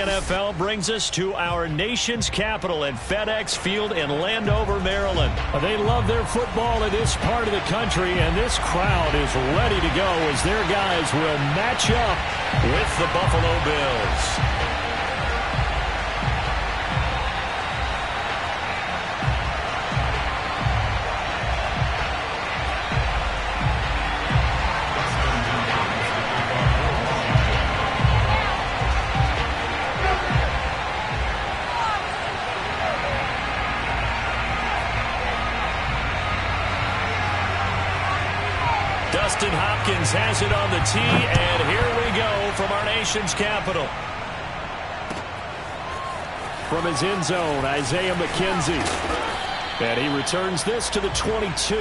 NFL brings us to our nation's capital at FedEx Field in Landover, Maryland. They love their football in this part of the country, and this crowd is ready to go as their guys will match up with the Buffalo Bills. Dustin Hopkins has it on the tee, and here we go from our nation's capital. From his end zone, Isaiah McKenzie. And he returns this to the 22.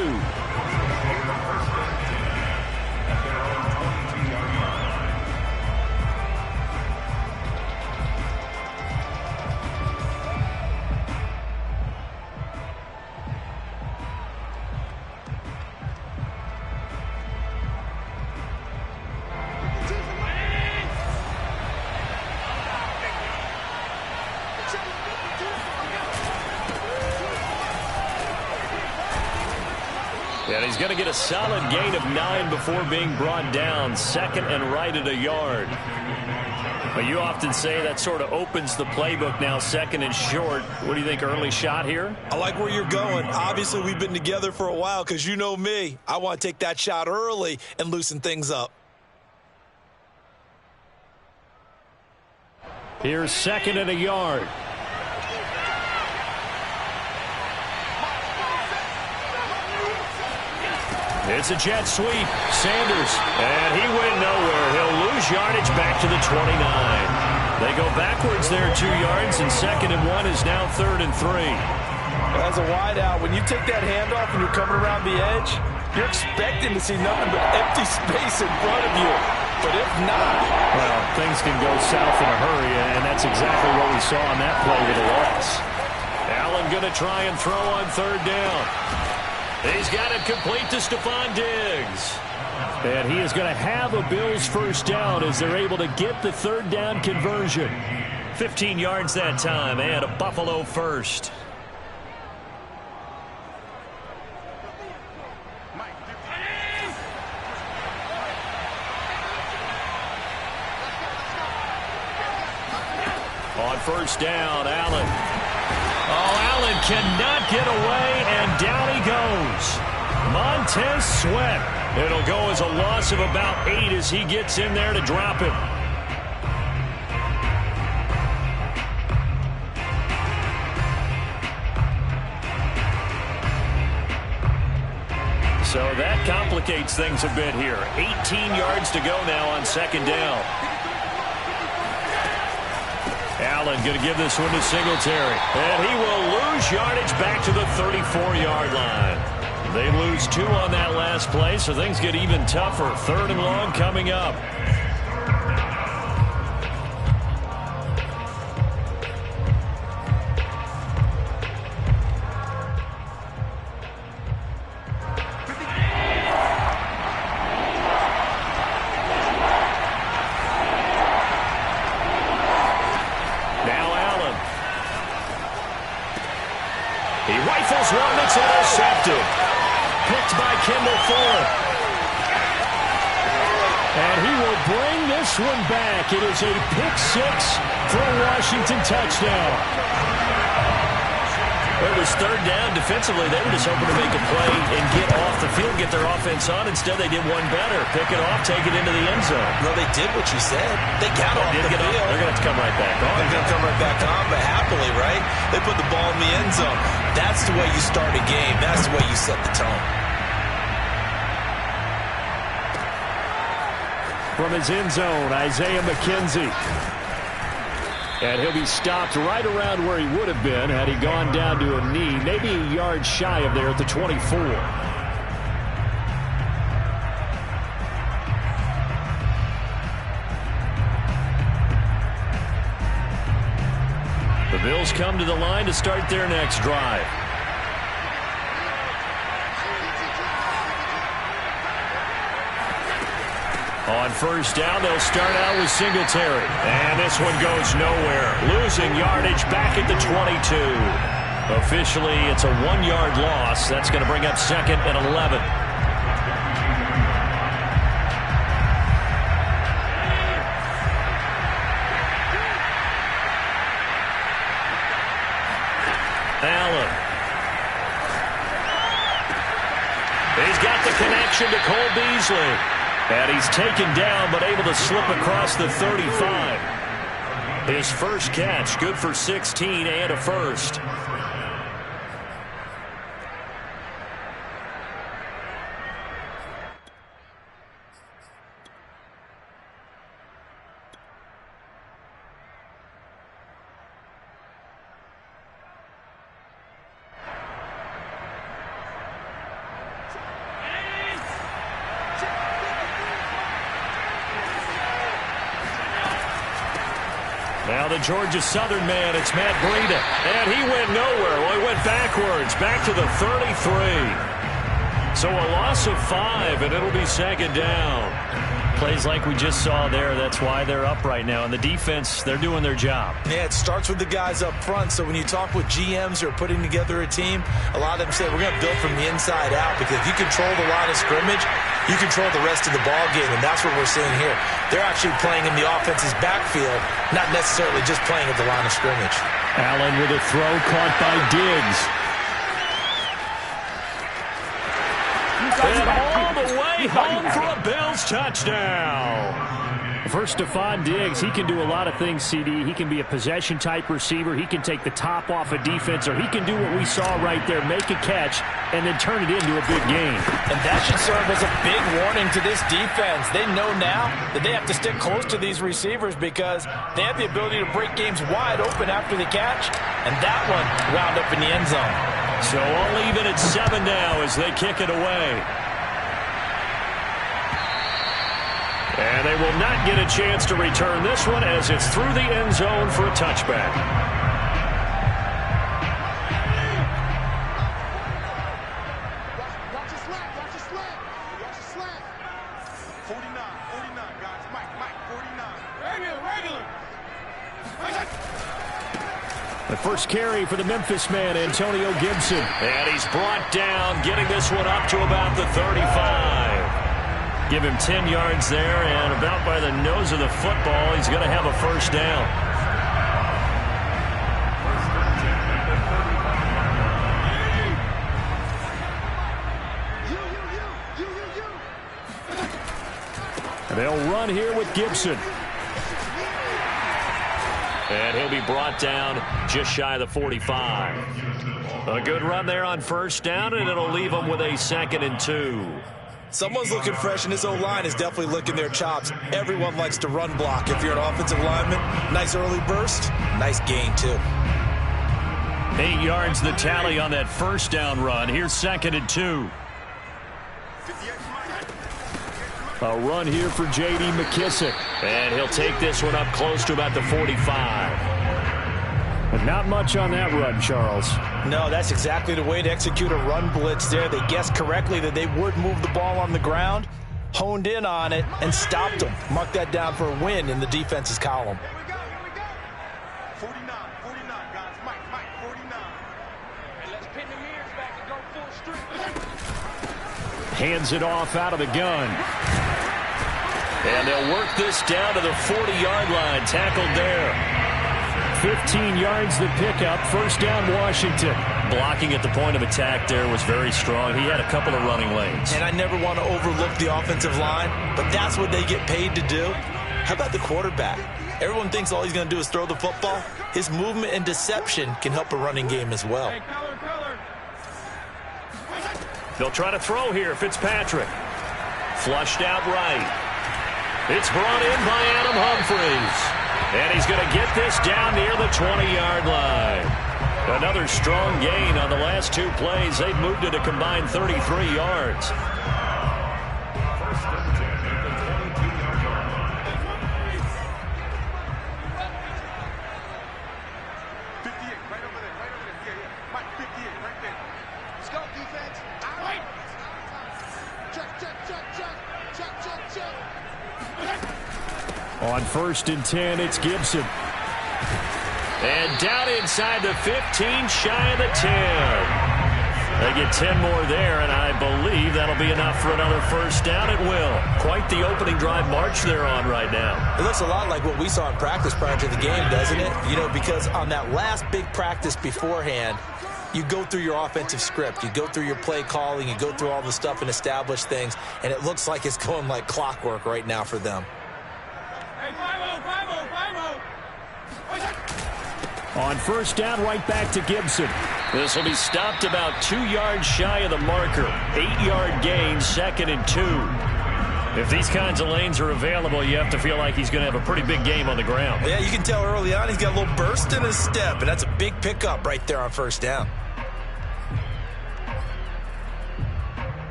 And he's going to get a solid gain of 9 before being brought down. Second and right at a yard. But you often say that sort of opens the playbook now, second and short. What do you think, early shot here? I like where you're going. Obviously, we've been together for a while because you know me. I want to take that shot early and loosen things up. Here's second and a yard. It's a jet sweep. Sanders. And he went nowhere. He'll lose yardage back to the 29. They go backwards there 2 yards, and second and 1 is now third and 3. As a wideout, when you take that handoff and you're coming around the edge, you're expecting to see nothing but empty space in front of you. But if not, well, things can go south in a hurry, and that's exactly what we saw on that play with a loss. Allen going to try and throw on third down. He's got it complete to Stephon Diggs. And he is going to have a Bills first down as they're able to get the third down conversion. 15 yards that time and a Buffalo first. On first down, Allen. Oh, Allen cannot get away, and down he goes. Montez Sweat. It'll go as a loss of about 8 as he gets in there to drop him. So that complicates things a bit here. 18 yards to go now on second down. Allen going to give this one to Singletary. And he will lose yardage back to the 34-yard line. They lose 2 on that last play, so things get even tougher. Third and long coming up. Intercepted. Picked by Kendall Fuller. And he will bring this one back. It is a pick 6 for a Washington touchdown. It was third down. Defensively, they were just hoping to make a play and get off the field, get their offense on. Instead, they did one better. Pick it off, take it into the end zone. Well, they did what you said. They got off the field. They're going to have to come right back on. They're going to come right back on, but happily, right? They put the ball in the end zone. That's the way you start a game. That's the way you set the tone. From his end zone, Isaiah McKenzie. And he'll be stopped right around where he would have been had he gone down to a knee, maybe a yard shy of there at the 24. The Bills come to the line to start their next drive. On first down, they'll start out with Singletary. And this one goes nowhere. Losing yardage back at the 22. Officially, it's a 1-yard loss. That's going to bring up second and 11. Allen. He's got the connection to Cole Beasley. And he's taken down, but able to slip across the 35. His first catch, good for 16 and a first. Now the Georgia Southern man, it's Matt Breida. And he went nowhere. Well, he went backwards, back to the 33. So a loss of 5, and it'll be second down. Plays like we just saw there. That's why they're up right now. And the defense, they're doing their job. Yeah, it starts with the guys up front. So when you talk with GMs who are putting together a team, a lot of them say we're going to build from the inside out, because if you control the line of scrimmage, you control the rest of the ball game, and that's what we're seeing here. They're actually playing in the offense's backfield, not necessarily just playing at the line of scrimmage. Allen with a throw caught by Diggs. And all the way home for a Bills touchdown. First, Stephon Diggs, he can do a lot of things, CD. He can be a possession-type receiver. He can take the top off a defense, or he can do what we saw right there, make a catch, and then turn it into a big game. And that should serve as a big warning to this defense. They know now that they have to stick close to these receivers, because they have the ability to break games wide open after the catch, and that one wound up in the end zone. So all even at 7 now as they kick it away. And they will not get a chance to return this one, as it's through the end zone for a touchback. Watch your slant, watch your slant. Watch your slant. 49, guys. Mike, 49. Regular. The first carry for the Memphis man, Antonio Gibson. And he's brought down, getting this one up to about the 35. Give him 10 yards there, and about by the nose of the football, he's going to have a first down. They'll run here with Gibson. And he'll be brought down just shy of the 45. A good run there on first down, and it'll leave them with a 2nd and 2. Someone's looking fresh, and this O-line is definitely licking their chops. Everyone likes to run block. If you're an offensive lineman, nice early burst, nice gain, too. 8 yards the tally on that first down run. Here's 2nd and 2. A run here for J.D. McKissick. And he'll take this one up close to about the 45. But not much on that run, Charles. No, that's exactly the way to execute a run blitz there. They guessed correctly that they would move the ball on the ground, honed in on it, and stopped them. Mark that down for a win in the defense's column. Here we go. 49, guys. Mike, 49. And let's pin the mirrors back and go full street. Hands it off out of the gun. And they'll work this down to the 40-yard line. Tackled there. 15 yards the pickup. First down, Washington. Blocking at the point of attack there was very strong. He had a couple of running lanes. And I never want to overlook the offensive line, but that's what they get paid to do. How about the quarterback? Everyone thinks all he's going to do is throw the football. His movement and deception can help a running game as well. They'll try to throw here. Fitzpatrick. Flushed out right. It's brought in by Adam Humphries. And he's going to get this down near the 20-yard line. Another strong gain on the last 2 plays. They've moved it a combined 33 yards. On 1st and 10, it's Gibson. And down inside the 15, shy of the 10. They get 10 more there, and I believe that'll be enough for another first down. It will. Quite the opening drive march they're on right now. It looks a lot like what we saw in practice prior to the game, doesn't it? You know, because on that last big practice beforehand, you go through your offensive script. You go through your play calling. You go through all the stuff and establish things, and it looks like it's going like clockwork right now for them. Hey, 5-0, 5-0, 5-0. On 1st down, right back to Gibson. This will be stopped about 2 yards shy of the marker. 8-yard gain, 2nd and 2. If these kinds of lanes are available, you have to feel like he's going to have a pretty big game on the ground. Yeah, you can tell early on he's got a little burst in his step, and that's a big pickup right there on 1st down.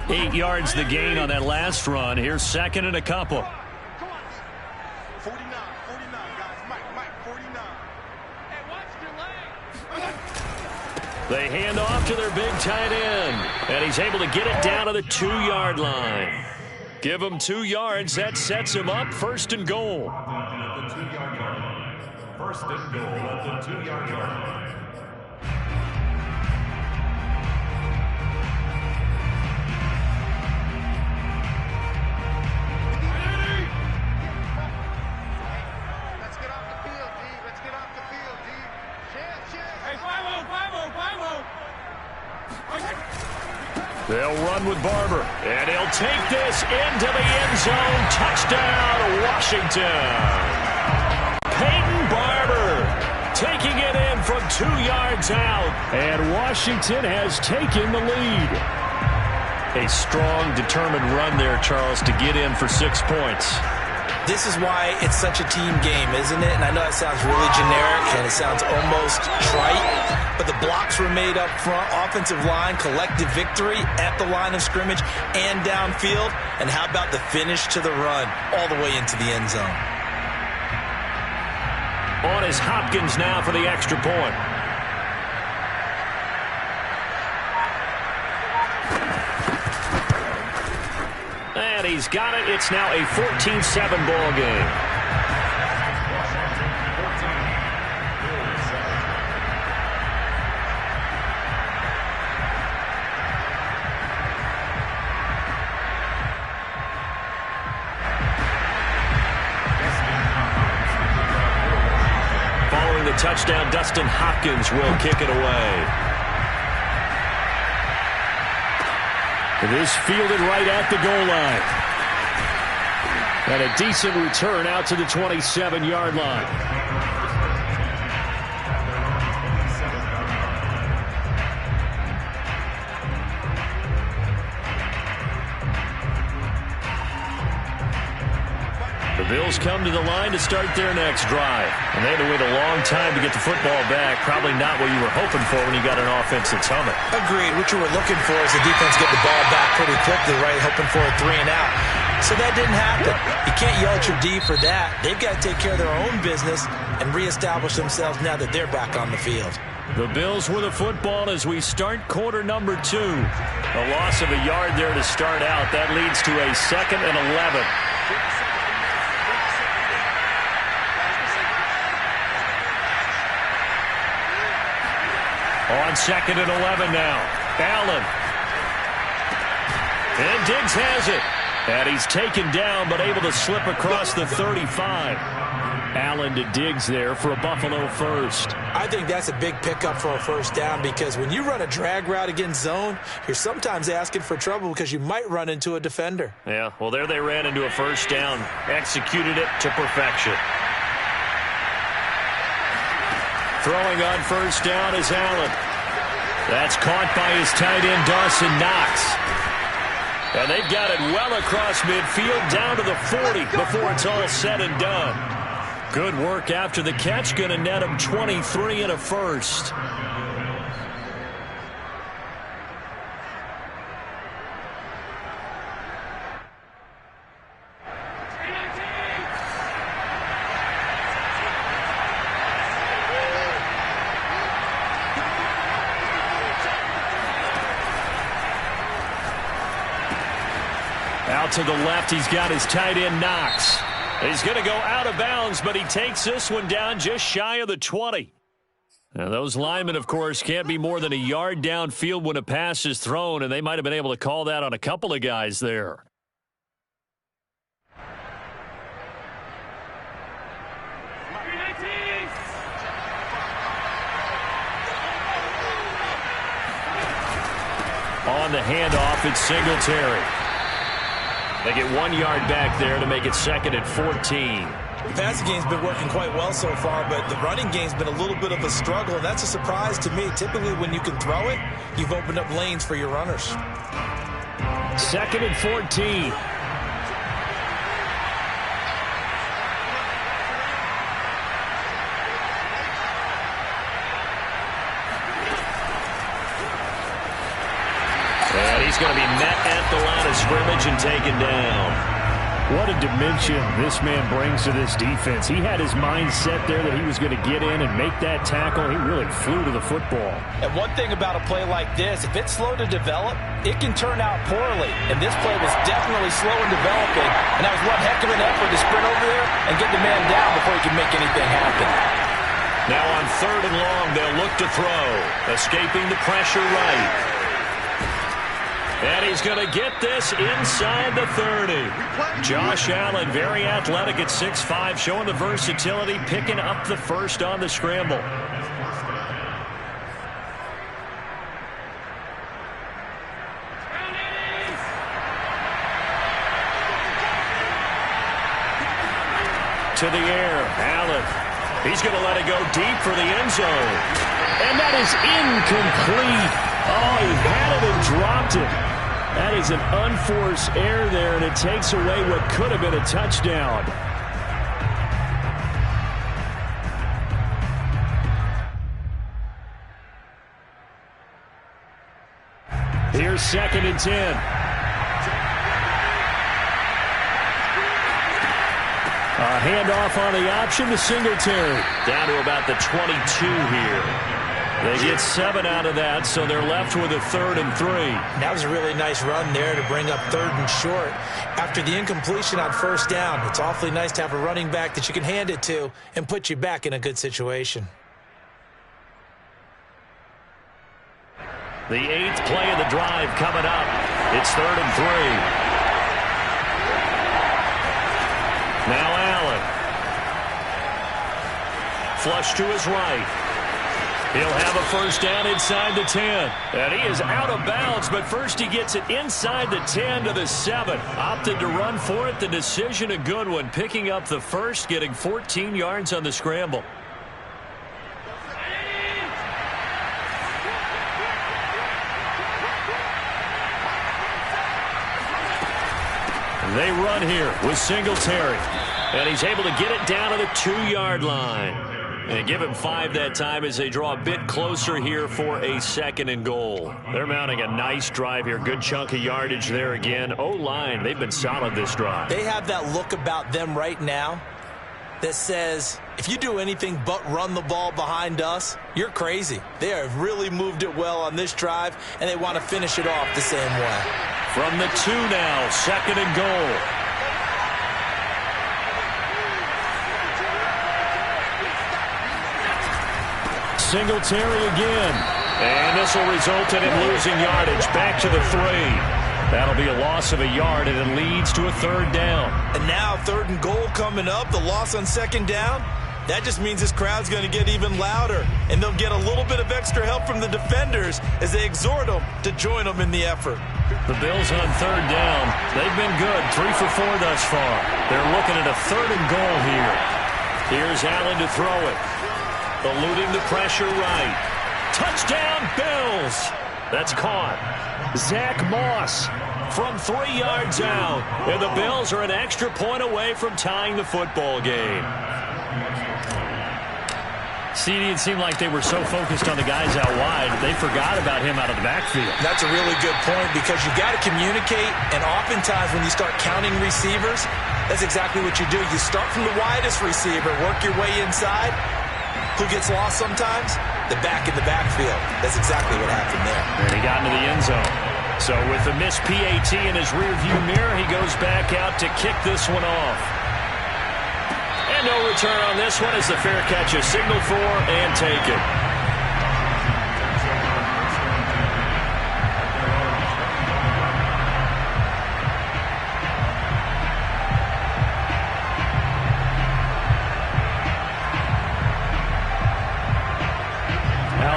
Eight yards the gain on that last run. Here's 2nd and a couple. 49, 49, guys. Mike, 49. Hey, watch your leg. They hand off to their big tight end, and he's able to get it down to the 2-yard line. Give him 2 yards. That sets him up 1st and goal. At the 2-yard line. 1st and goal at the 2-yard line. Let's get off the field, D. Let's get off the field, D. Hey, 5-0, 5-0, 5-0. They'll run with Barber, and he'll take this into the end zone. Touchdown, Washington. Peyton Barber taking it in from 2 yards out, and Washington has taken the lead. A strong, determined run there, Charles, to get in for 6 points. This is why it's such a team game, isn't it? And I know it sounds really generic and it sounds almost trite, but the blocks were made up front, offensive line, collective victory at the line of scrimmage and downfield. And how about the finish to the run all the way into the end zone? On is Hopkins now for the extra point. And he's got it. It's now a 14-7 ball game. Following the touchdown, Dustin Hopkins will kick it away. It is fielded right at the goal line. And a decent return out to the 27-yard line. The Bills come to the line to start their next drive. And they had to wait a long time to get the football back. Probably not what you were hoping for when you got an offense that's humming. Agreed. What you were looking for is the defense get the ball back pretty quickly, right? Hoping for a 3 and out. So that didn't happen. You can't yell at your D for that. They've got to take care of their own business and reestablish themselves now that they're back on the field. The Bills with a football as we start quarter number 2. A loss of a yard there to start out. That leads to a 2nd and 11. On 2nd and 11 now. Allen. And Diggs has it. And he's taken down but able to slip across the 35. Allen to Diggs there for a Buffalo first. I think that's a big pickup for a first down because when you run a drag route against zone, you're sometimes asking for trouble because you might run into a defender. Yeah, well, there they ran into a first down. Executed it to perfection. Throwing on first down is Allen. That's caught by his tight end, Dawson Knox. And they've got it well across midfield, down to the 40 before it's all said and done. Good work after the catch, going to net him 23 and a first. to the left. He's got his tight end, Knox. He's going to go out of bounds, but he takes this one down just shy of the 20. Now, those linemen, of course, can't be more than a yard downfield when a pass is thrown, and they might have been able to call that on a couple of guys there. On the handoff, it's Singletary. They get 1 yard back there to make it 2nd and 14. The passing game's been working quite well so far, but the running game's been a little bit of a struggle, and that's a surprise to me. Typically, when you can throw it, you've opened up lanes for your runners. 2nd and 14. And he's going to be met at the line of scrimmage and taken down. What a dimension this man brings to this defense. He had his mind set there that he was going to get in and make that tackle. He really flew to the football. And one thing about a play like this, if it's slow to develop, it can turn out poorly. And this play was definitely slow in developing. And that was one heck of an effort to sprint over there and get the man down before he can make anything happen. Now on 3rd and long, they'll look to throw. Escaping the pressure right. And he's going to get this inside the 30. Josh Allen, very athletic at 6'5", showing the versatility, picking up the first on the scramble. To the air, Allen. He's going to let it go deep for the end zone. And that is incomplete. Oh, he had it and dropped it. That is an unforced error there, and it takes away what could have been a touchdown. Here's 2nd and 10. A handoff on the option to Singletary. Down to about the 22 here. They get 7 out of that, so they're left with a 3rd and 3. That was a really nice run there to bring up 3rd and short. After the incompletion on 1st down, it's awfully nice to have a running back that you can hand it to and put you back in a good situation. The 8th play of the drive coming up. It's 3rd and 3. Now Allen. Flush to his right. He'll have a first down inside the 10. And he is out of bounds, but first he gets it inside the 10 to the 7. Opted to run for it. The decision a good one. Picking up the first, getting 14 yards on the scramble. They run here with Singletary. And he's able to get it down to the 2-yard line. And give him 5 that time as they draw a bit closer here for a 2nd and goal. They're mounting a nice drive here. Good chunk of yardage there again. O-line, they've been solid this drive. They have that look about them right now that says, if you do anything but run the ball behind us, you're crazy. They have really moved it well on this drive, and they want to finish it off the same way. From the 2 now, 2nd and goal. Singletary again. And this will result in him losing yardage. Back to the 3. That'll be a loss of a yard, and it leads to a 3rd down. And now 3rd and goal coming up. The loss on 2nd down. That just means this crowd's going to get even louder. And they'll get a little bit of extra help from the defenders as they exhort them to join them in the effort. The Bills on 3rd down. They've been good. 3 for 4 thus far. They're looking at a 3rd and goal here. Here's Allen to throw it. Eluding the pressure right. Touchdown, Bills. That's caught. Zach Moss from 3 yards out. And the Bills are an extra point away from tying the football game. CD, it seemed like they were so focused on the guys out wide, they forgot about him out of the backfield. That's a really good point because you've got to communicate, and oftentimes when you start counting receivers, that's exactly what you do. You start from the widest receiver, work your way inside. Who gets lost sometimes? The back in the backfield. That's exactly what happened there. And he got into the end zone. So with the missed PAT in his rearview mirror, he goes back out to kick this one off. And no return on this one as the fair catch is signaled for and taken.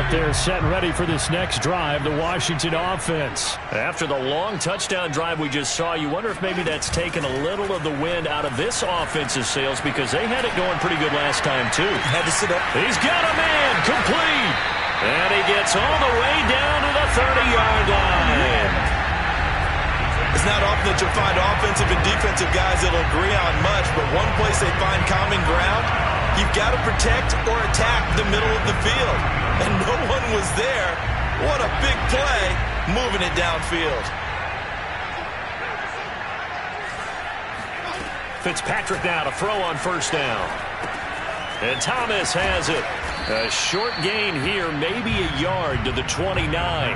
They're set and ready for this next drive, the Washington offense. After the long touchdown drive we just saw, you wonder if maybe that's taken a little of the wind out of this offense's sails because they had it going pretty good last time, too. Had to sit up. He's got a man complete. And he gets all the way down to the 30-yard line. It's not often that you'll find offensive and defensive guys that will agree on much, but one place they find common ground, you've got to protect or attack the middle of the field. And no one was there. What a big play, moving it downfield. Fitzpatrick now to throw on first down. And Thomas has it. A short gain here, maybe a yard to the 29.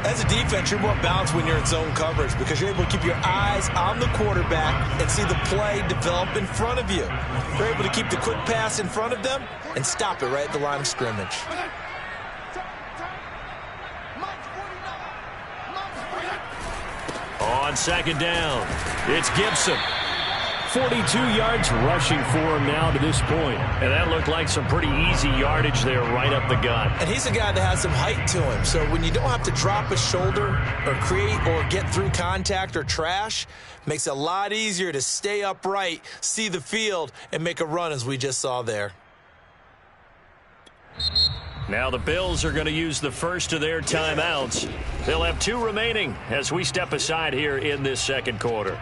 As a defense, you're more balanced when you're in zone coverage because you're able to keep your eyes on the quarterback and see the play develop in front of you. You're able to keep the quick pass in front of them and stop it right at the line of scrimmage. On second down, it's Gibson. 42 yards rushing for him now to this point. And that looked like some pretty easy yardage there right up the gut. And he's a guy that has some height to him. So when you don't have to drop a shoulder or create or get through contact or trash, makes it a lot easier to stay upright, see the field, and make a run as we just saw there. Now the Bills are going to use the first of their timeouts. They'll have 2 remaining as we step aside here in this second quarter.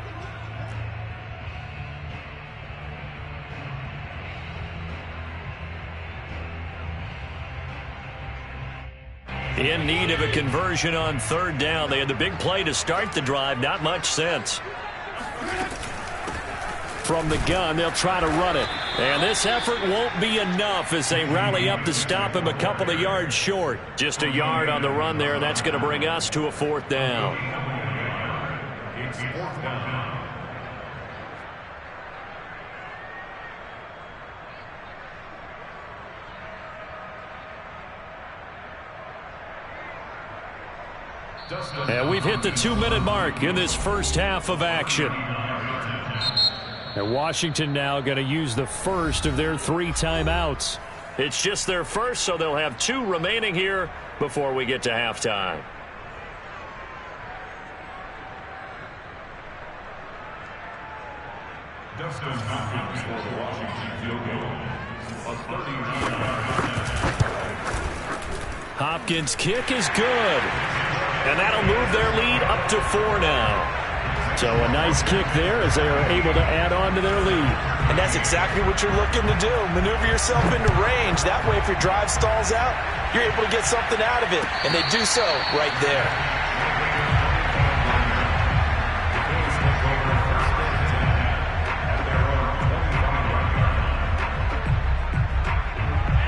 In need of a conversion on third down. They had the big play to start the drive. Not much sense. From the gun, they'll try to run it. And this effort won't be enough as they rally up to stop him a couple of yards short. Just a yard on the run there. That's going to bring us to a fourth down. It's fourth down. And we've hit the 2-minute mark in this first half of action. And Washington now going to use the first of their 3 timeouts. It's just their first, so they'll have 2 remaining here before we get to halftime. Dustin Hopkins for the Washington field goal. A 30-yard. Hopkins' kick is good. And that'll move their lead up to 4 now. So a nice kick there as they are able to add on to their lead. And that's exactly what you're looking to do. Maneuver yourself into range. That way, if your drive stalls out, you're able to get something out of it. And they do so right there.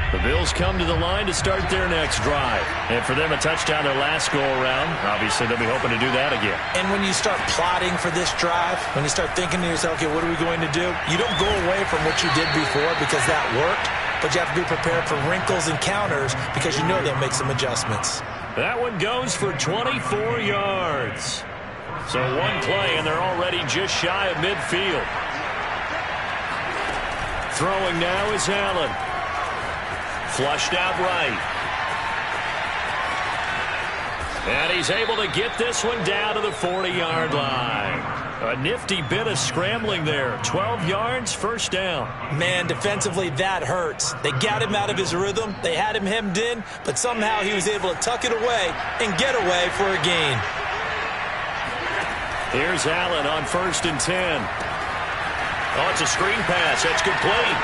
The Bills come to the line to start their next drive. And for them, a touchdown their last go-around. Obviously, they'll be hoping to do that again. And when you start plotting for this drive, when you start thinking to yourself, okay, what are we going to do? You don't go away from what you did before because that worked, but you have to be prepared for wrinkles and counters because you know they'll make some adjustments. That one goes for 24 yards. So one play, and they're already just shy of midfield. Throwing now is Allen. Flushed out right. And he's able to get this one down to the 40-yard line. A nifty bit of scrambling there. 12 yards, first down. Man, defensively, that hurts. They got him out of his rhythm. They had him hemmed in, but somehow he was able to tuck it away and get away for a gain. Here's Allen on 1st and 10. Oh, it's a screen pass. That's complete.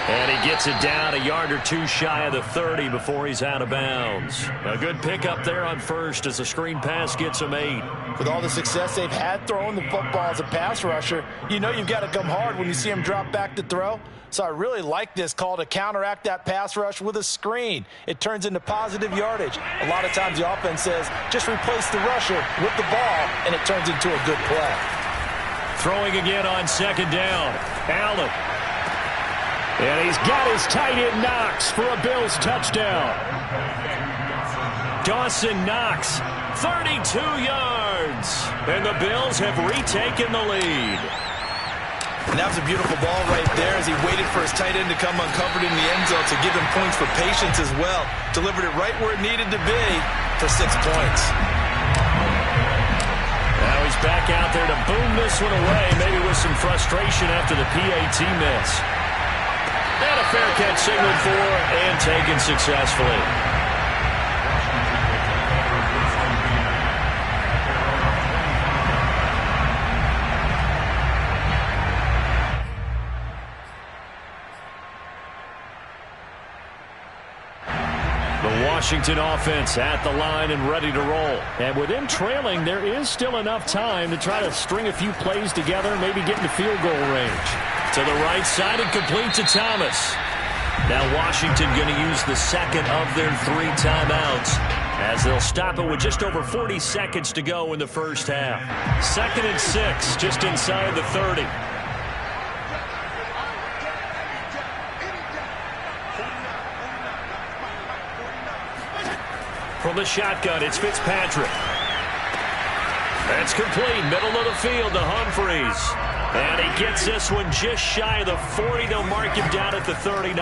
And he gets it down a yard or two shy of the 30 before he's out of bounds. A good pickup there on first as the screen pass gets him 8. With all the success they've had throwing the football as a pass rusher, you know you've got to come hard when you see him drop back to throw. So I really like this call to counteract that pass rush with a screen. It turns into positive yardage. A lot of times the offense says, just replace the rusher with the ball, and it turns into a good play. Throwing again on second down. Allen. And he's got his tight end Knox for a Bills touchdown. Dawson Knox, 32 yards. And the Bills have retaken the lead. And that was a beautiful ball right there as he waited for his tight end to come uncovered in the end zone to give him points for patience as well. Delivered it right where it needed to be for 6 points. Now he's back out there to boom this one away, maybe with some frustration after the PAT miss. And a fair catch signaled for and taken successfully. The Washington offense at the line and ready to roll. And with them trailing, there is still enough time to try to string a few plays together, maybe get into field goal range. To the right side and complete to Thomas. Now Washington going to use the second of their 3 timeouts as they'll stop it with just over 40 seconds to go in the first half. 2nd and 6, just inside the 30. From the shotgun, it's Fitzpatrick. That's complete, middle of the field to Humphries. And he gets this one just shy of the 40. They'll mark him down at the 39.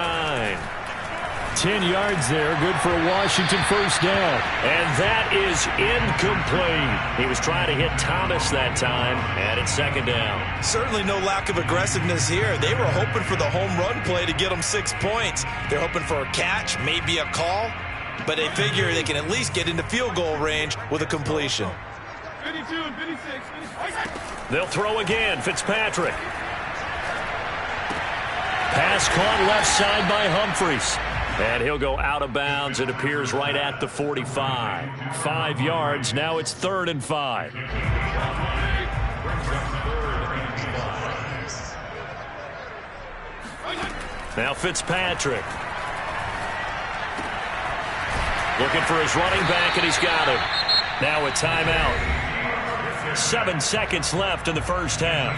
10 yards there, good for a Washington first down. And that is incomplete. He was trying to hit Thomas that time, and it's 2nd down. Certainly no lack of aggressiveness here. They were hoping for the home run play to get them 6 points. They're hoping for a catch, maybe a call, but they figure they can at least get into field goal range with a completion. 52, 56, 56. They'll throw again. Fitzpatrick. Pass caught left side by Humphries. And he'll go out of bounds. It appears right at the 45. 5 yards. Now it's 3rd and 5. Now Fitzpatrick. Looking for his running back, and he's got him. Now a timeout. 7 seconds left in the first half.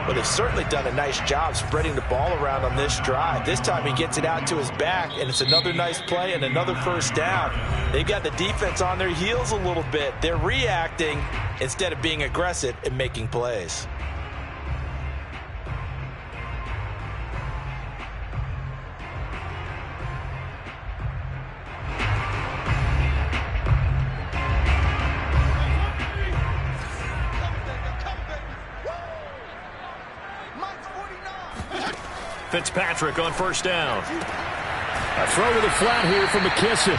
Well, they've certainly done a nice job spreading the ball around on this drive. This time he gets it out to his back, and it's another nice play and another first down. They've got the defense on their heels a little bit. They're reacting instead of being aggressive and making plays. Fitzpatrick on first down. A throw to the flat here from McKissick.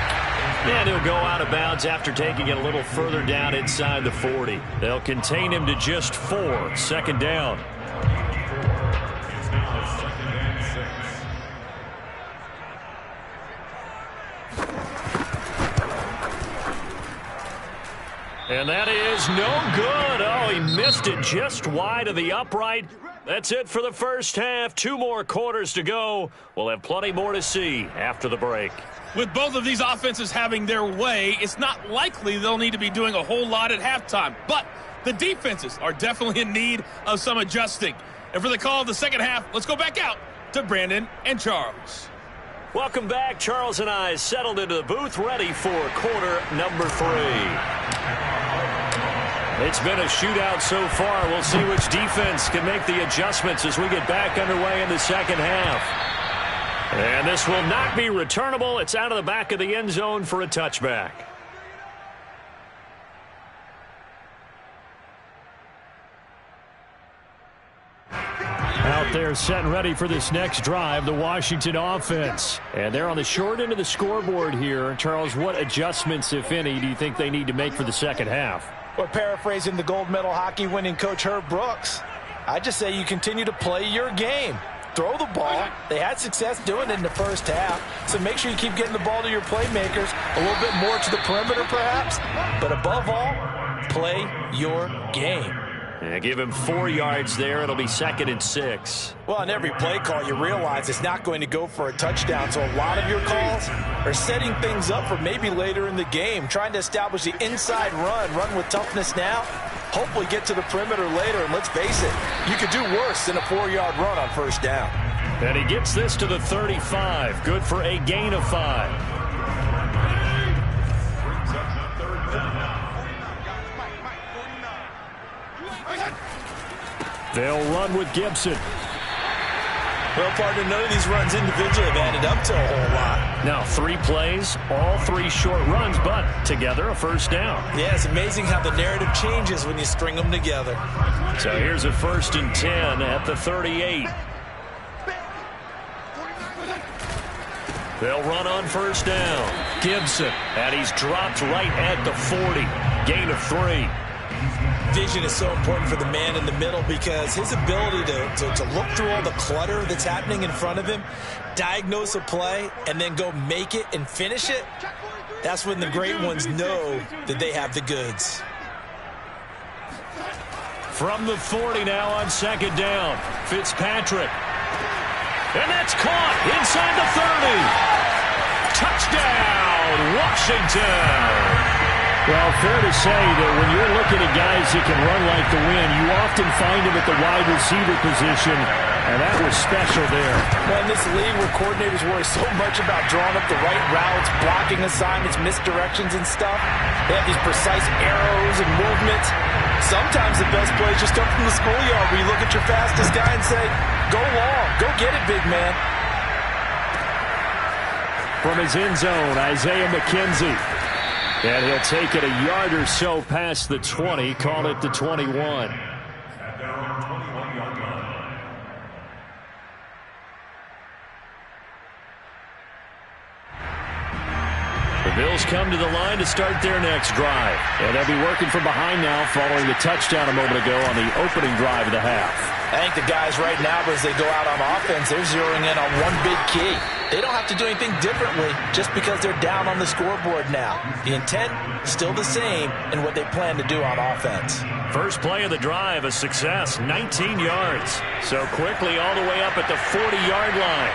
And he'll go out of bounds after taking it a little further down inside the 40. They'll contain him to just 4. 2nd down. And that is no good. Oh, he missed it just wide of the upright. That's it for the first half. 2 more quarters to go. We'll have plenty more to see after the break. With both of these offenses having their way, it's not likely they'll need to be doing a whole lot at halftime. But the defenses are definitely in need of some adjusting. And for the call of the second half, let's go back out to Brandon and Charles. Welcome back. Charles and I settled into the booth, ready for quarter number 3. It's been a shootout so far. We'll see which defense can make the adjustments as we get back underway in the second half. And this will not be returnable. It's out of the back of the end zone for a touchback. Out there set and ready for this next drive, the Washington offense. And they're on the short end of the scoreboard here. Charles, what adjustments, if any, do you think they need to make for the second half? Well, paraphrasing the gold medal hockey winning coach Herb Brooks, I just say you continue to play your game. throw the ball. They had success doing it in the first half. So make sure you keep getting the ball to your playmakers, a little bit more to the perimeter perhaps. But above all, play your game. And give him 4 yards there. It'll be 2nd and 6. Well, on every play call, you realize it's not going to go for a touchdown. So a lot of your calls are setting things up for maybe later in the game, trying to establish the inside run with toughness now, hopefully get to the perimeter later. And let's face it, you could do worse than a 4-yard run on first down. And he gets this to the 35. Good for a gain of 5. They'll run with Gibson. Well, partner, none of these runs individually have added up to a whole lot. Now 3 plays, all 3 short runs, but together a first down. Yeah, it's amazing how the narrative changes when you string them together. So here's a 1st and 10 at the 38. They'll run on first down. Gibson, and he's dropped right at the 40. Gain of 3. Vision is so important for the man in the middle because his ability to look through all the clutter that's happening in front of him, diagnose a play, and then go make it and finish it, that's when the great ones know that they have the goods. From the 40 now on 2nd down. Fitzpatrick. And that's caught inside the 30. Touchdown, Washington. Well, fair to say that when you're looking at guys that can run like the wind, you often find them at the wide receiver position, and that was special there. Well, in this league where coordinators worry so much about drawing up the right routes, blocking assignments, misdirections and stuff, they have these precise arrows and movements. Sometimes the best plays just come from the schoolyard where you look at your fastest guy and say, go long, go get it, big man. From his end zone, Isaiah McKenzie. And he'll take it a yard or so past the 20, call it the 21. At their own 21-yard line. The Bills come to the line to start their next drive. And they'll be working from behind now following the touchdown a moment ago on the opening drive of the half. I think the guys right now, as they go out on offense, they're zeroing in on one big key. They don't have to do anything differently just because they're down on the scoreboard now. The intent is still the same in what they plan to do on offense. First play of the drive, a success, 19 yards. So quickly all the way up at the 40-yard line.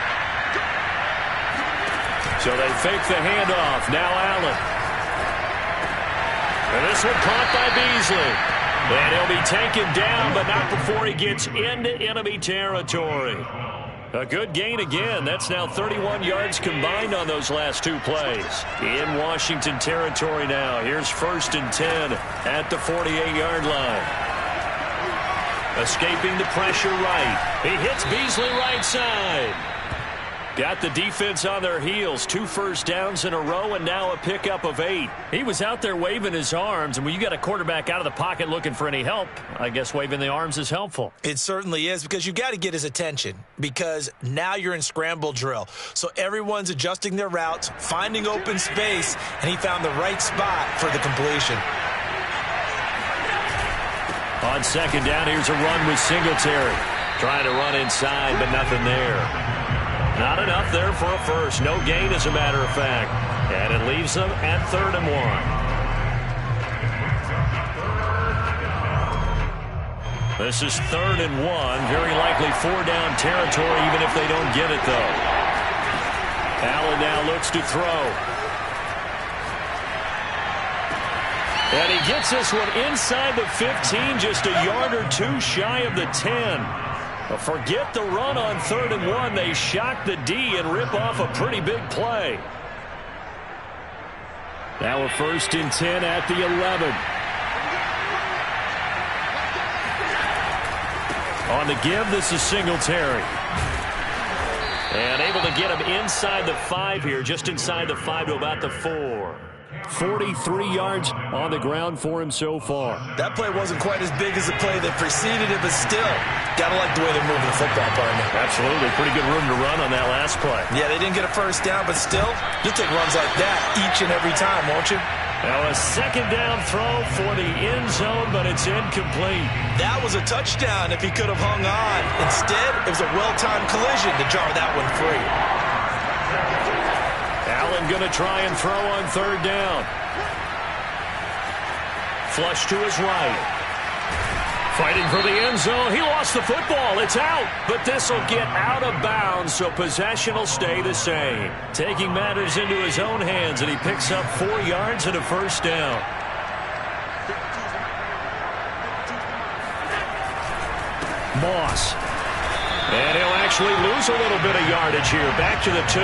So they fake the handoff. Now Allen. And this one caught by Beasley. And he'll be taken down, but not before he gets into enemy territory. A good gain again. That's now 31 yards combined on those last 2 plays. In Washington territory now. Here's 1st and 10 at the 48-yard line. Escaping the pressure right. He hits Beasley right side. Got the defense on their heels. 2 first downs in a row and now a pickup of 8. He was out there waving his arms, and when you got a quarterback out of the pocket looking for any help, I guess waving the arms is helpful. It certainly is because you've got to get his attention because now you're in scramble drill. So everyone's adjusting their routes, finding open space, and he found the right spot for the completion. On 2nd down, here's a run with Singletary. Trying to run inside, but nothing there. Not enough there for a first. No gain, as a matter of fact. And it leaves them at 3rd and 1. This is 3rd and 1. Very likely 4-down territory, even if they don't get it, though. Allen now looks to throw. And he gets this one inside the 15, just a yard or 2 shy of the 10. Forget the run on 3rd and 1. They shock the D and rip off a pretty big play. Now a 1st and 10 at the 11. On the give, this is Singletary. And able to get him inside the 5 here, just inside the 5 to about the 4. 43 yards on the ground for him so far. That play wasn't quite as big as the play that preceded it, but still, gotta like the way they're moving the football, partner. Absolutely. Pretty good room to run on that last play. Yeah, they didn't get a first down, but still, you'll take runs like that each and every time, won't you? Now a second down throw for the end zone, but it's incomplete. That was a touchdown if he could have hung on. Instead, it was a well-timed collision to jar that one free. Allen going to try and throw on third down. Flush to his right. Fighting for the end zone. He lost the football. It's out. But this will get out of bounds, so possession will stay the same. Taking matters into his own hands, and he picks up 4 yards and a first down. Moss. And he'll actually lose a little bit of yardage here. Back to the 2.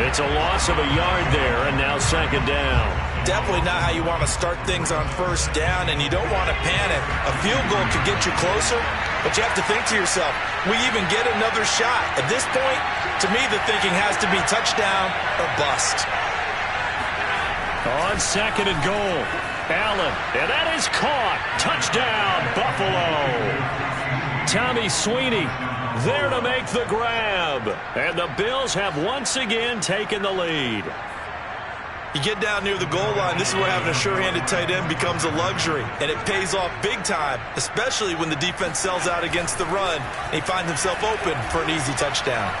It's a loss of a yard there, and now second down. Definitely not how you want to start things on first down, and you don't want to panic. A field goal could get you closer, but you have to think to yourself, we even get another shot. At this point, to me, the thinking has to be touchdown or bust. On second and goal, Allen, and that is caught. Touchdown, Buffalo. Tommy Sweeney there to make the grab, and the Bills have once again taken the lead. You get down near the goal line, this is where having a sure-handed tight end becomes a luxury, and it pays off big time, especially when the defense sells out against the run, and he finds himself open for an easy touchdown.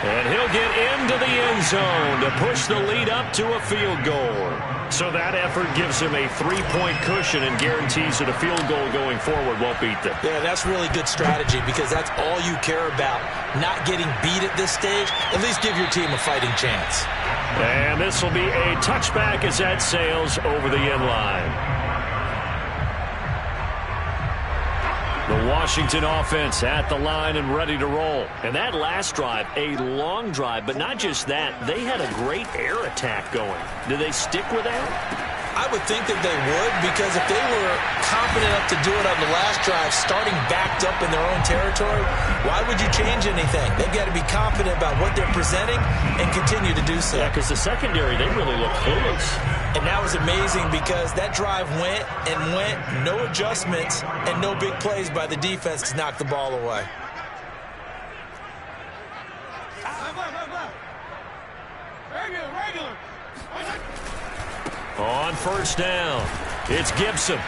And he'll get into the end zone to push the lead up to a field goal. So that effort gives him a 3-point cushion and guarantees that a field goal going forward won't beat them. Yeah, that's really good strategy because that's all you care about. Not getting beat at this stage, at least give your team a fighting chance. And this will be a touchback as that sails over the end line. The Washington offense at the line and ready to roll. And that last drive, a long drive, but not just that. They had a great air attack going. Do they stick with that? I would think that they would, because if they were confident enough to do it on the last drive, starting backed up in their own territory, why would you change anything? They've got to be confident about what they're presenting and continue to do so. Yeah, because the secondary, they really look clueless. And that was amazing because that drive went and went, no adjustments, and no big plays by the defense to knock the ball away. Regular. On first down, it's Gibson.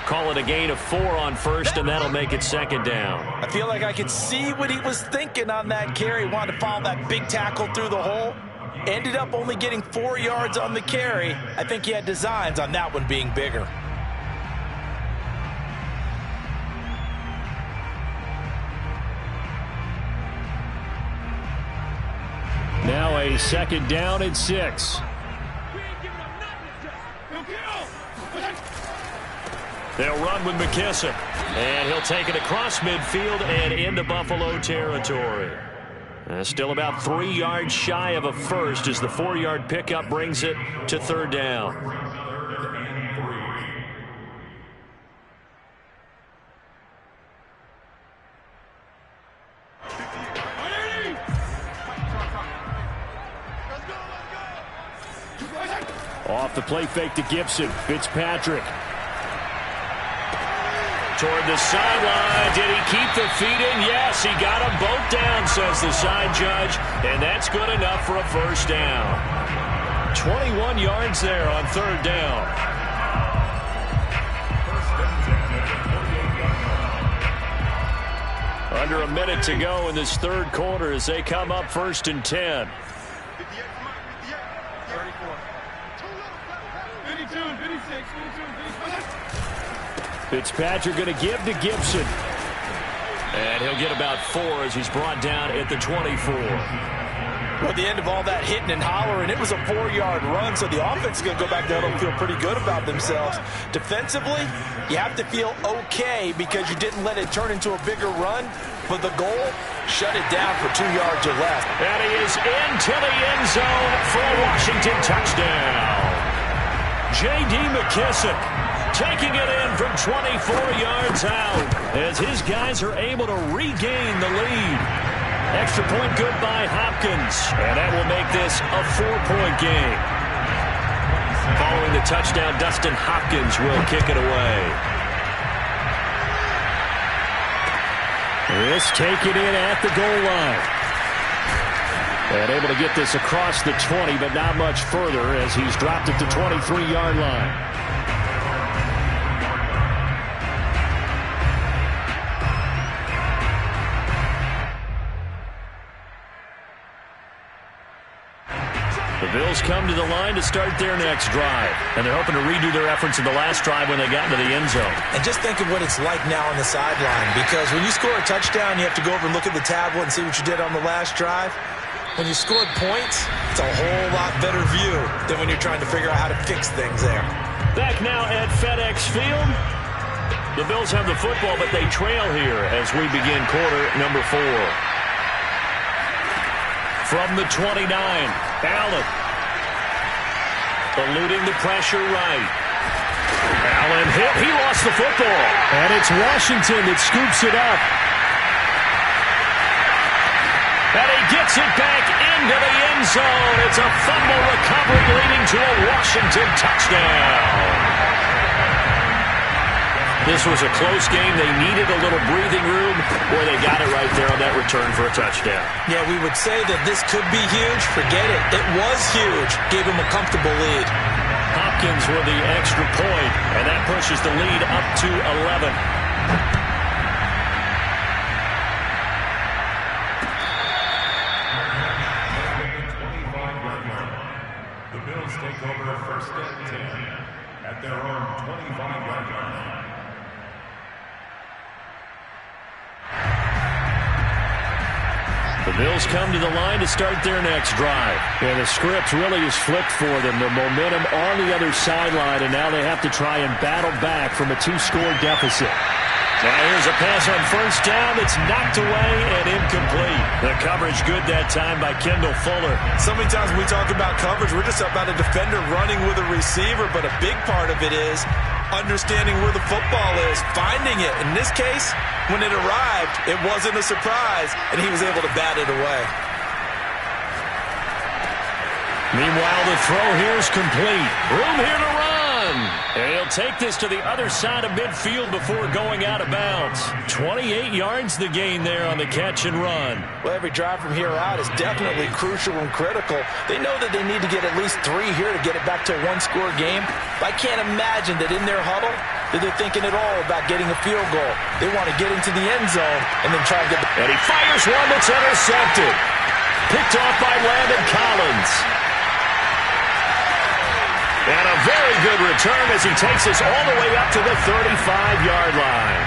Call it a gain of 4 on first, and that'll make it second down. I feel like I could see what he was thinking on that carry. Wanted to follow that big tackle through the hole. Ended up only getting 4 yards on the carry. I think he had designs on that one being bigger. Now a second down and 6. They'll run with McKissick, and he'll take it across midfield and into Buffalo territory. Still about 3 yards shy of a first as the 4-yard pickup brings it to third down. Off the play fake to Gibson. Fitzpatrick. Toward the sideline. Did he keep the feet in? Yes, he got them both down, says the side judge. And that's good enough for a first down. 21 yards there on third down. Under a minute to go in this third quarter as they come up first and 10. 52, 56, 52. Fitzpatrick going to give to Gibson. And he'll get about 4 as he's brought down at the 24. Well, at the end of all that hitting and hollering, it was a 4-yard run, so the offense is going to go back down and feel pretty good about themselves. Defensively, you have to feel okay because you didn't let it turn into a bigger run. But the goal, shut it down for 2 yards or less. And he is into the end zone for a Washington touchdown. J.D. McKissick taking it in from 24 yards out as his guys are able to regain the lead. Extra point good by Hopkins, and that will make this a 4-point game. Following the touchdown, Dustin Hopkins will kick it away. This taken in at the goal line. And able to get this across the 20, but not much further as he's dropped it to 23-yard line. The Bills come to the line to start their next drive. And they're hoping to redo their efforts in the last drive when they got into the end zone. And just think of what it's like now on the sideline. Because when you score a touchdown, you have to go over and look at the tablet and see what you did on the last drive. When you scored points, it's a whole lot better view than when you're trying to figure out how to fix things there. Back now at FedEx Field. The Bills have the football, but they trail here as we begin quarter number 4. From the 29, Allen. Eluding the pressure right. Allen hit. He lost the football. And it's Washington that scoops it up. And he gets it back into the end zone. It's a fumble recovery leading to a Washington touchdown. This was a close game. They needed a little breathing room. Boy, they got it right there on that return for a touchdown. Yeah, we would say that this could be huge. Forget it. It was huge. Gave him a comfortable lead. Hopkins with the extra point, and that pushes the lead up to 11. The Bills take over first and 10 at their own 25-yard line. The Bills come to the line to start their next drive. And the script really is flipped for them. The momentum on the other sideline, and now they have to try and battle back from a 2-score deficit. Now here's a pass on first down that's knocked away and incomplete. The coverage good that time by Kendall Fuller. So many times when we talk about coverage, we're just about a defender running with a receiver, but a big part of it is understanding where the football is, finding it. In this case, when it arrived, it wasn't a surprise, and he was able to bat it away. Meanwhile, the throw here is complete. Room here to run. And he'll take this to the other side of midfield before going out of bounds. 28 yards the gain there on the catch and run. Well, every drive from here out is definitely crucial and critical. They know that they need to get at least 3 here to get it back to a 1-score game. But I can't imagine that in their huddle that they're thinking at all about getting a field goal. They want to get into the end zone and then try and get the... And he fires one that's intercepted. Picked off by Landon Collins. And a very good return as he takes us all the way up to the 35-yard line.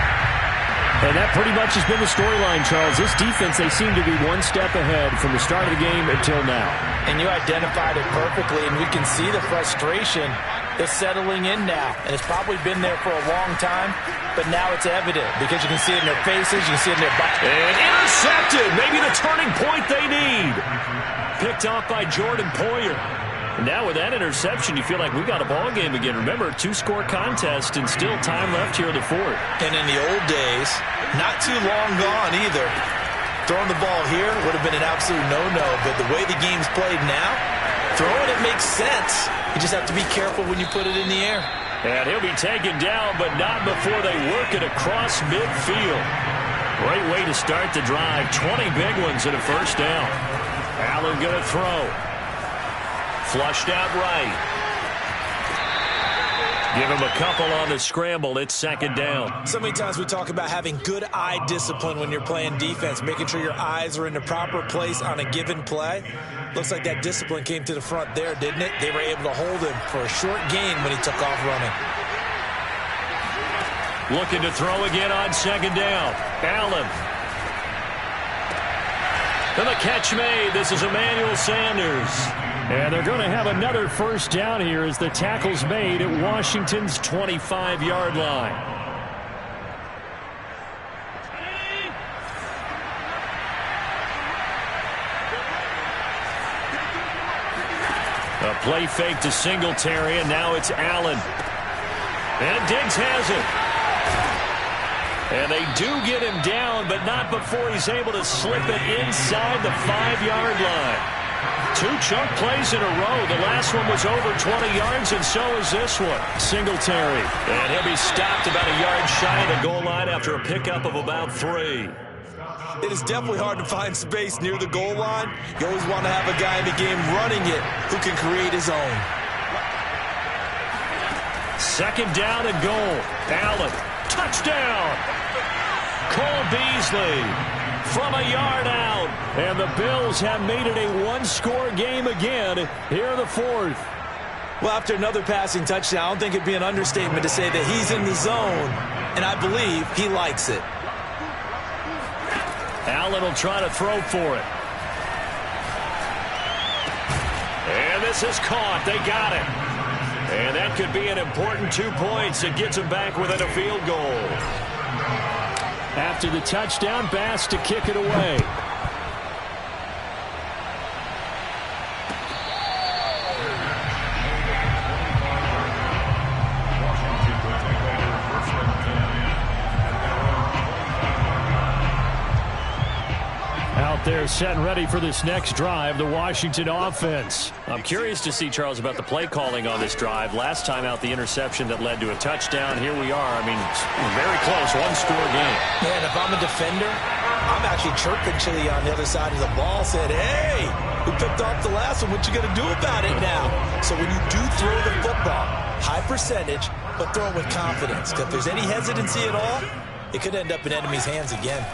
And that pretty much has been the storyline, Charles. This defense, they seem to be one step ahead from the start of the game until now. And you identified it perfectly, and we can see the frustration that's settling in now. And it's probably been there for a long time, but now it's evident because you can see it in their faces, you can see it in their bodies. And intercepted, maybe the turning point they need. Picked off by Jordan Poyer. And now with that interception, you feel like we got a ball game again. Remember, 2-score contest and still time left here in the 4th. And in the old days, not too long gone either. Throwing the ball here would have been an absolute no-no, but the way the game's played now, throwing it makes sense. You just have to be careful when you put it in the air. And he'll be taken down, but not before they work it across midfield. Great way to start the drive. 20 big ones and a first down. Allen going to throw. Flushed out right. Give him a couple on the scramble. It's second down. So many times we talk about having good eye discipline when you're playing defense, making sure your eyes are in the proper place on a given play. Looks like that discipline came to the front there, didn't it? They were able to hold him for a short gain when he took off running. Looking to throw again on second down. Allen. And the catch made. This is Emmanuel Sanders. And they're going to have another first down here as the tackle's made at Washington's 25-yard line. A play fake to Singletary, and now it's Allen. And Diggs has it. And they do get him down, but not before he's able to slip it inside the 5-yard line. 2 chunk plays in a row. The last one was over 20 yards, and so is this one. Singletary. And he'll be stopped about a yard shy of the goal line after a pickup of about 3. It is definitely hard to find space near the goal line. You always want to have a guy in the game running it who can create his own. Second down and goal. Allen, touchdown. Cole Beasley from a yard out. And the Bills have made it a one-score game again here in the fourth. Well, after another passing touchdown, I don't think it'd be an understatement to say that he's in the zone, and I believe he likes it. Allen will try to throw for it. And this is caught. They got it. And that could be an important 2 points. It gets him back within a field goal. After the touchdown, Bass to kick it away. Out there set and ready for this next drive, the Washington offense. I'm curious to see, Charles, about the play calling on this drive. Last time out, the interception that led to a touchdown. Here we are. I mean, very close, one-score game. Man, if I'm a defender, I'm actually chirping Chili on the other side of the ball, said, hey, who picked off the last one? What you going to do about it now? So when you do throw the football, high percentage, but throw it with confidence. Because if there's any hesitancy at all, it could end up in enemy's hands again.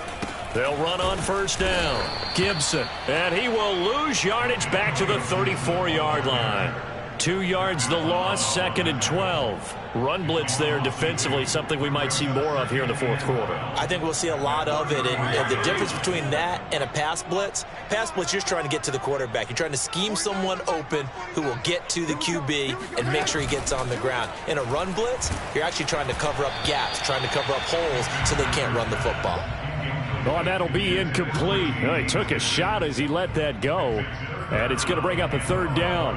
They'll run on first down. Gibson. And he will lose yardage back to the 34-yard line. 2 yards the loss, 2nd and 12. Run blitz there defensively, something we might see more of here in the fourth quarter. I think we'll see a lot of it. And the difference between that and a pass blitz, you're just trying to get to the quarterback. You're trying to scheme someone open who will get to the QB and make sure he gets on the ground. In a run blitz, you're actually trying to cover up gaps, trying to cover up holes so they can't run the football. Oh, that'll be incomplete. Oh, he took a shot as he let that go. And it's going to bring up a third down.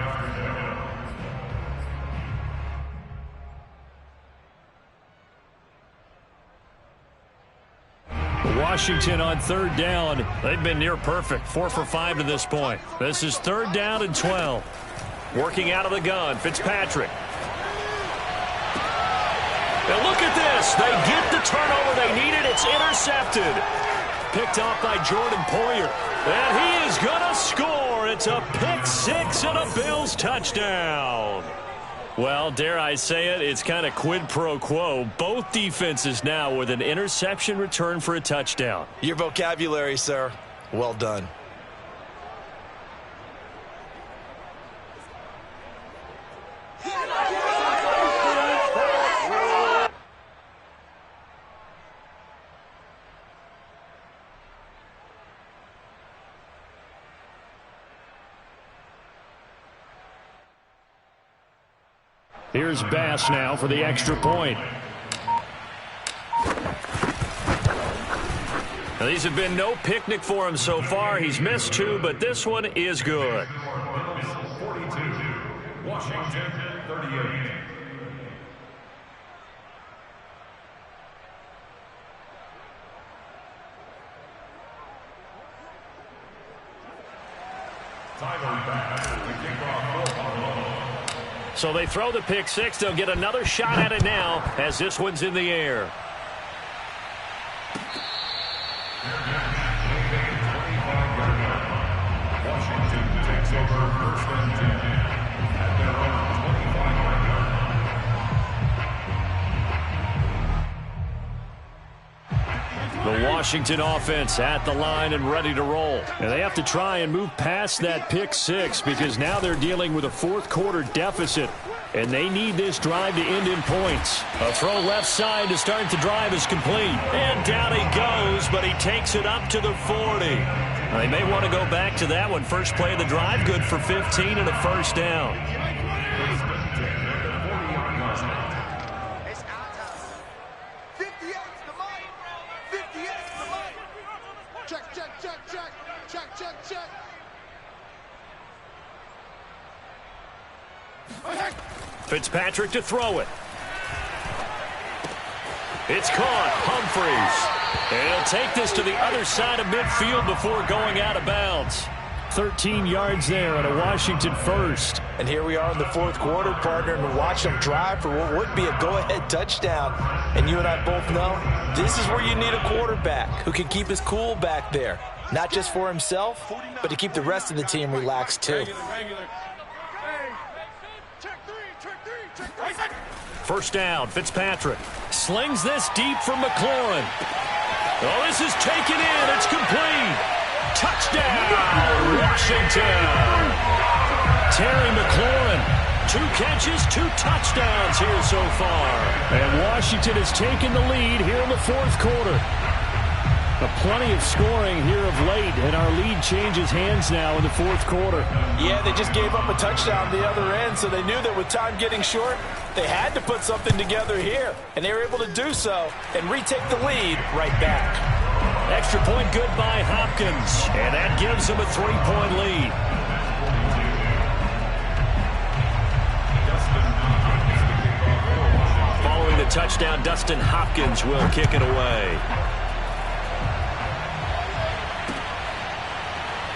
Washington on third down. They've been near perfect. 4 for 5 to this point. This is 3rd down and 12. Working out of the gun, Fitzpatrick. Now look at this. They get the turnover they needed. It's intercepted. Picked off by Jordan Poyer. And he is going to score. It's a pick 6 and a Bills touchdown. Well, dare I say it, it's kind of quid pro quo. Both defenses now with an interception return for a touchdown. Your vocabulary, sir. Well done. Here's Bass now for the extra point. Now, these have been no picnic for him so far. He's missed 2, but this one is good. 42, Washington 38. Tyler Bass, the kickoff for Buffalo. So they throw the pick 6. They'll get another shot at it now as this one's in the air. Washington takes over 1st and 10 at their own 25-yard line. The Washington offense at the line and ready to roll. And they have to try and move past that pick 6 because now they're dealing with a fourth-quarter deficit. And they need this drive to end in points. A throw left side to start the drive is complete. And down he goes, but he takes it up to the 40. Now, they may want to go back to that one. First play of the drive, good for 15 and a first down. It's our time. 58 to Mike. 58 to Mike. Check, check, check, check. Check, check, check. Fitzpatrick to throw it. It's caught. Humphreys. And he'll take this to the other side of midfield before going out of bounds. 13 yards there and a Washington first. And here we are in the fourth quarter, partner, and watch them drive for what would be a go-ahead touchdown. And you and I both know this is where you need a quarterback who can keep his cool back there. Not just for himself, but to keep the rest of the team relaxed too. First down, Fitzpatrick slings this deep from McLaurin. Oh, this is taken in. It's complete. Touchdown, Washington. Terry McLaurin, 2 catches, 2 touchdowns here so far. And Washington has taken the lead here in the fourth quarter. Plenty of scoring here of late, and our lead changes hands now in the fourth quarter. Yeah, they just gave up a touchdown the other end, so they knew that with time getting short, they had to put something together here, and they were able to do so and retake the lead right back. Extra point good by Hopkins, and that gives them a 3-point lead. Following the touchdown, Dustin Hopkins will kick it away.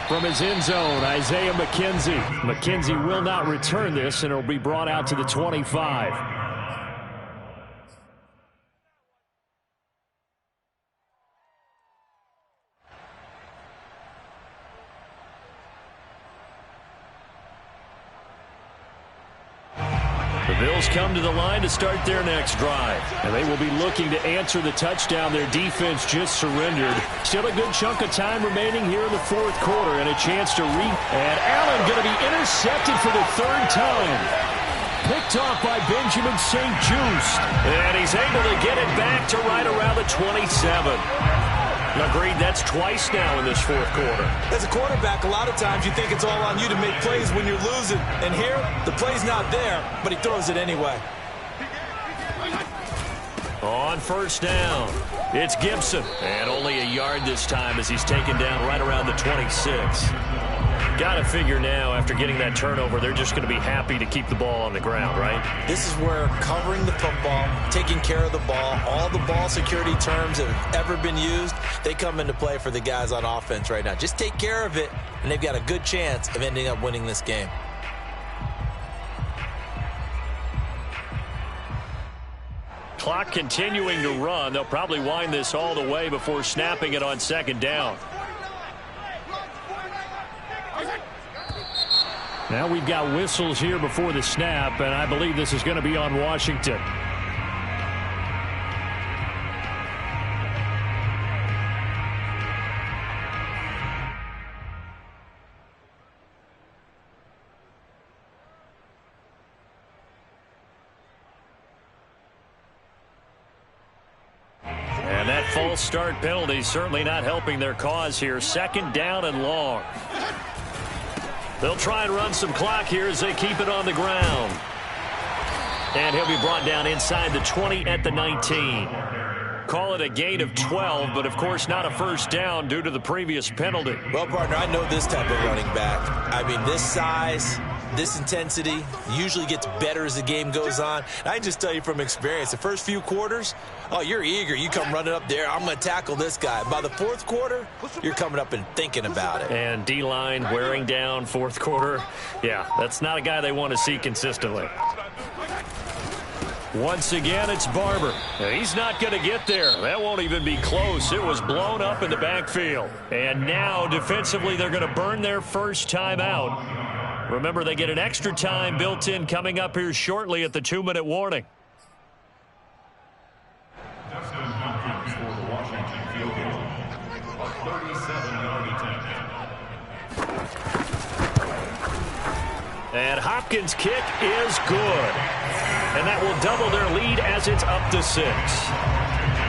From his end zone, Isaiah McKenzie. McKenzie will not return this, and it will be brought out to the 25. The Bills come to the line to start their next drive. And they will be looking to answer the touchdown their defense just surrendered. Still a good chunk of time remaining here in the fourth quarter and a chance to And Allen going to be intercepted for the 3rd time. Picked off by Benjamin St-Juste. And he's able to get it back to right around the 27. Agreed, that's twice now in this fourth quarter. As a quarterback, a lot of times you think it's all on you to make plays when you're losing. And here, the play's not there, but he throws it anyway. On first down, it's Gibson. And only a yard this time as he's taken down right around the 26. Got to figure now, after getting that turnover, they're just going to be happy to keep the ball on the ground, right? This is where covering the football, taking care of the ball, all the ball security terms that have ever been used, they come into play for the guys on offense right now. Just take care of it, and they've got a good chance of ending up winning this game. Clock continuing to run. They'll probably wind this all the way before snapping it on second down. Now we've got whistles here before the snap, and I believe this is going to be on Washington. And that false start penalty certainly not helping their cause here. 2nd down and long. They'll try and run some clock here as they keep it on the ground. And he'll be brought down inside the 20 at the 19. Call it a gain of 12, but of course not a first down due to the previous penalty. Well, partner, I know this type of running back. I mean, this size, this intensity usually gets better as the game goes on. And I can just tell you from experience, the first few quarters, oh, you're eager. You come running up there, I'm going to tackle this guy. By the fourth quarter, you're coming up and thinking about it. And D-line wearing down fourth quarter. Yeah, that's not a guy they want to see consistently. Once again, it's Barber. He's not going to get there. That won't even be close. It was blown up in the backfield. And now, defensively, they're going to burn their first time out. Remember, they get an extra time built in coming up here shortly at the 2-minute warning. Dustin Hopkins for the Washington field goal. A 37-yard attempt. And Hopkins' kick is good. And that will double their lead as it's up to 6.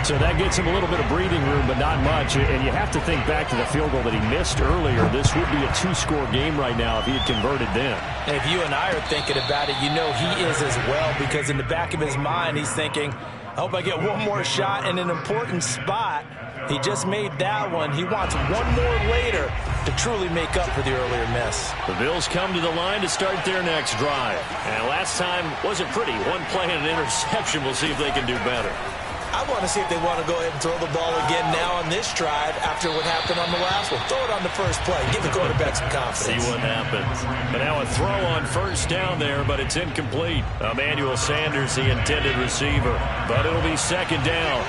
So that gets him a little bit of breathing room, but not much. And you have to think back to the field goal that he missed earlier. This would be a 2-score game right now if he had converted then. And if you and I are thinking about it, you know he is as well, because in the back of his mind, he's thinking, I hope I get one more shot in an important spot. He just made that one. He wants one more later to truly make up for the earlier miss. The Bills come to the line to start their next drive. And last time wasn't pretty. One play and an interception. We'll see if they can do better. I want to see if they want to go ahead and throw the ball again now on this drive after what happened on the last one. Throw it on the first play. Give the quarterback some confidence. See what happens. But now a throw on first down there, but it's incomplete. Emmanuel Sanders, the intended receiver. But it'll be second down.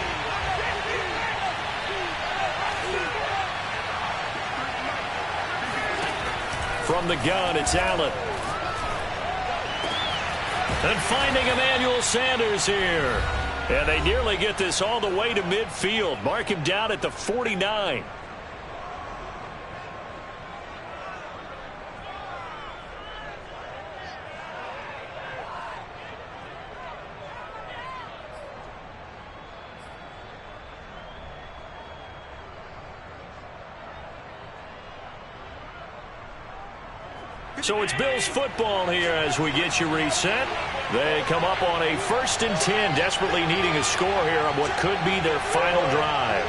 From the gun, it's Allen. And finding Emmanuel Sanders here. And they nearly get this all the way to midfield. Mark him down at the 49. So it's Bills football here as we get you reset. They come up on a 1st and 10, desperately needing a score here on what could be their final drive.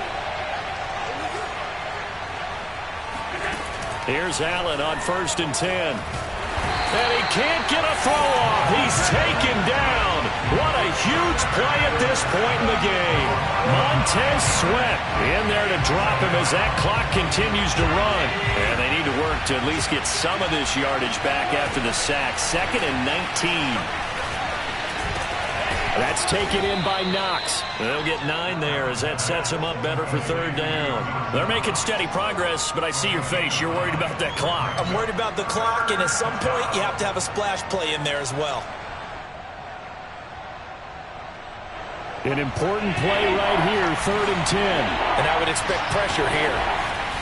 Here's Allen on 1st and 10. And he can't get a throw off. He's taken down. What a huge play at this point in the game. Montez Sweat in there to drop him as that clock continues to run. And they need to work to at least get some of this yardage back after the sack. 2nd and 19. That's taken in by Knox. They'll get 9 there as that sets them up better for 3rd down. They're making steady progress, but I see your face. You're worried about that clock. I'm worried about the clock, and at some point you have to have a splash play in there as well. An important play right here, 3rd and 10. And I would expect pressure here.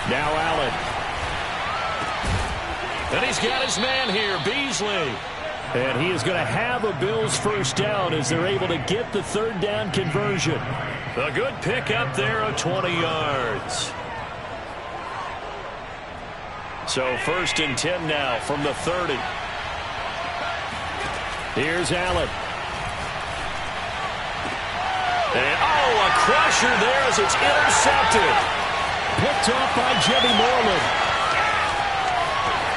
Now Allen. And he's got his man here, Beasley. And he is going to have a Bills first down as they're able to get the 3rd down conversion. A good pickup there of 20 yards. So 1st and 10 now from the 30. Here's Allen. And a crusher there as it's intercepted. Picked off by Jimmy Moreland.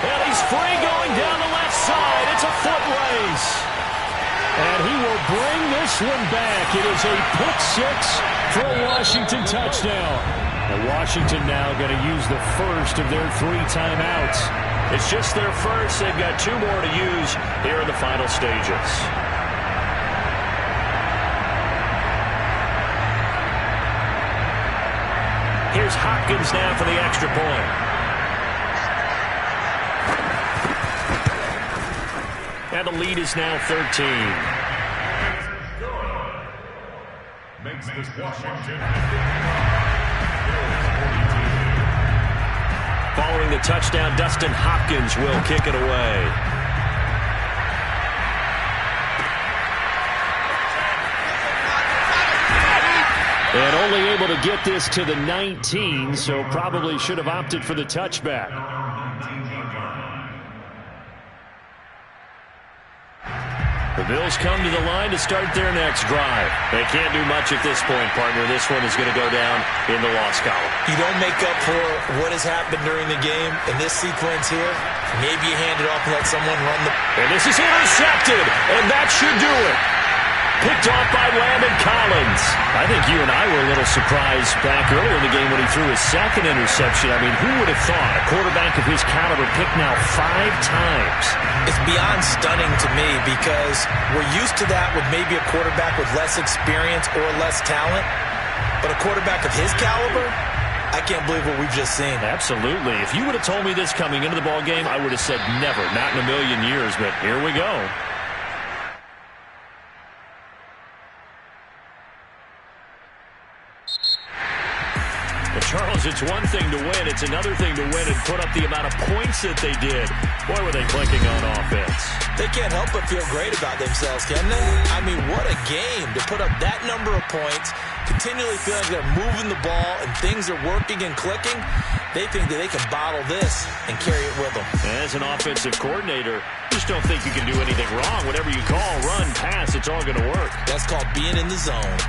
And he's free going down the left side. It's a foot race. And he will bring this one back. It is a pick 6 for a Washington touchdown. And Washington now going to use the first of their 3 timeouts. It's just their first. They've got 2 more to use here in the final stages. Here's Hopkins now for the extra point. And the lead is now 13. Makes this Washington. Following the touchdown, Dustin Hopkins will kick it away. And only able to get this to the 19, so probably should have opted for the touchback. The Bills come to the line to start their next drive. They can't do much at this point, partner. This one is going to go down in the loss column. You don't make up for what has happened during the game in this sequence here. Maybe you hand it off and let someone run the... And this is intercepted, and that should do it. Picked off by Landon Collins. I think you and I were a little surprised back earlier in the game when he threw his 2nd interception. I mean, who would have thought a quarterback of his caliber picked now 5 times? It's beyond stunning to me because we're used to that with maybe a quarterback with less experience or less talent. But a quarterback of his caliber, I can't believe what we've just seen. Absolutely. If you would have told me this coming into the ball game, I would have said never, not in a million years. But here we go. Charles, it's one thing to win. It's another thing to win and put up the amount of points that they did. Boy, were they clicking on offense. They can't help but feel great about themselves, can they? I mean, what a game to put up that number of points, continually feeling like they're moving the ball and things are working and clicking. They think that they can bottle this and carry it with them. As an offensive coordinator, you just don't think you can do anything wrong. Whatever you call, run, pass, it's all going to work. That's called being in the zone.